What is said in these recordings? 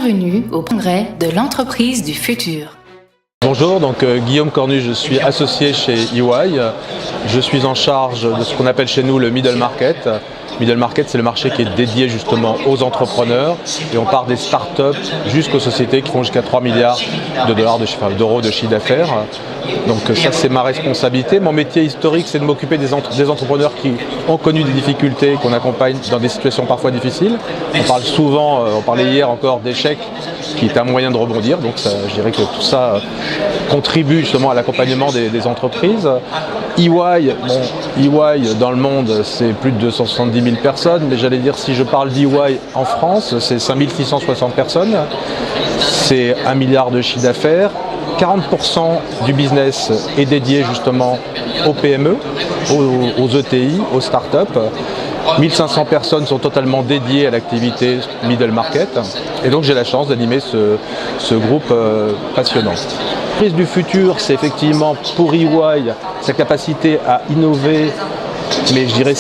Bienvenue au congrès de l'entreprise du futur. Bonjour, donc Guillaume Cornu, je suis associé chez EY. Je suis en charge de ce qu'on appelle chez nous le middle market. Middle market, c'est le marché qui est dédié justement aux entrepreneurs et on part des startups jusqu'aux sociétés qui font jusqu'à 3 milliards d'euros de chiffre d'affaires. Donc ça, c'est ma responsabilité. Mon métier historique, c'est de m'occuper des entrepreneurs qui ont connu des difficultés, qu'on accompagne dans des situations parfois difficiles. On parle souvent, on parlait hier encore d'échecs, qui est un moyen de rebondir. Donc ça, je dirais que tout ça contribue justement à l'accompagnement des entreprises. EY dans le monde, c'est plus de 270 000 personnes, mais j'allais dire, si je parle d'EY en France, c'est 5 660 personnes, c'est 1 milliard de chiffre d'affaires, 40% du business est dédié justement aux PME, aux ETI, aux startups. 1500 personnes sont totalement dédiées à l'activité middle market et donc j'ai la chance d'animer ce groupe passionnant. L'entreprise du futur, c'est effectivement pour EY sa capacité à innover, mais je dirais,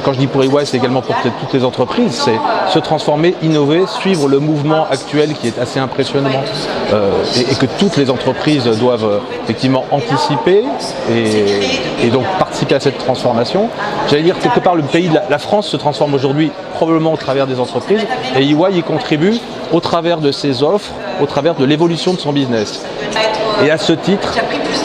quand je dis pour EY, c'est également pour toutes les entreprises, c'est se transformer, innover, suivre le mouvement actuel qui est assez impressionnant et que toutes les entreprises doivent effectivement anticiper et donc participer à cette transformation. J'allais dire, quelque part, le pays de la France se transforme aujourd'hui probablement au travers des entreprises et EY y contribue au travers de ses offres, au travers de l'évolution de son business. Et à ce titre,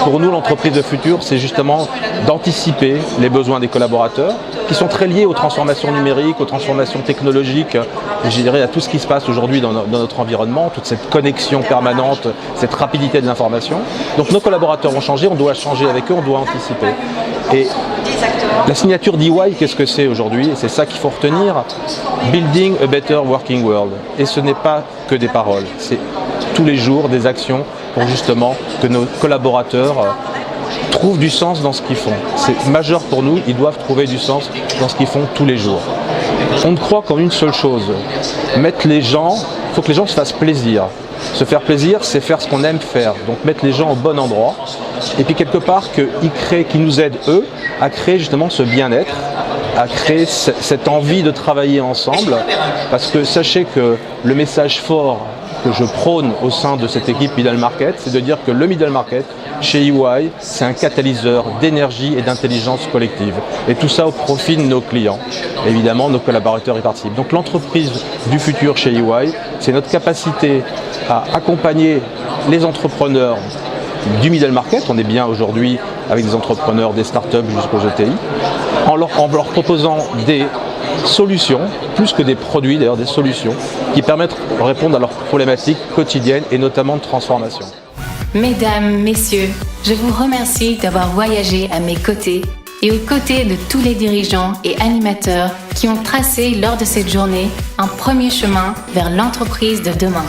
pour nous, l'entreprise de futur, c'est justement d'anticiper les besoins des collaborateurs qui sont très liés aux transformations numériques, aux transformations technologiques, je dirais à tout ce qui se passe aujourd'hui dans notre environnement, toute cette connexion permanente, cette rapidité de l'information. Donc nos collaborateurs ont changé, on doit changer avec eux, on doit anticiper. Et la signature d'EY, qu'est-ce que c'est aujourd'hui? Et c'est ça qu'il faut retenir. Building a better working world. Et ce n'est pas que des paroles, c'est tous les jours des actions pour justement que nos collaborateurs trouvent du sens dans ce qu'ils font. C'est majeur pour nous, ils doivent trouver du sens dans ce qu'ils font tous les jours. On ne croit qu'en une seule chose, il faut que les gens se fassent plaisir. Se faire plaisir, c'est faire ce qu'on aime faire, donc mettre les gens au bon endroit. Et puis quelque part, qu'ils nous aident eux à créer justement ce bien-être, à créer cette envie de travailler ensemble, parce que sachez que le message fort que je prône au sein de cette équipe Middle Market, c'est de dire que le Middle Market, chez EY, c'est un catalyseur d'énergie et d'intelligence collective. Et tout ça au profit de nos clients. Évidemment, nos collaborateurs y participent. Donc l'entreprise du futur chez EY, c'est notre capacité à accompagner les entrepreneurs du Middle Market. On est bien aujourd'hui avec des entrepreneurs, des startups jusqu'aux ETI, en leur proposant des solutions, plus que des produits d'ailleurs, des solutions qui permettent de répondre à leurs problématiques quotidiennes et notamment de transformation. Mesdames, messieurs, je vous remercie d'avoir voyagé à mes côtés et aux côtés de tous les dirigeants et animateurs qui ont tracé lors de cette journée un premier chemin vers l'entreprise de demain.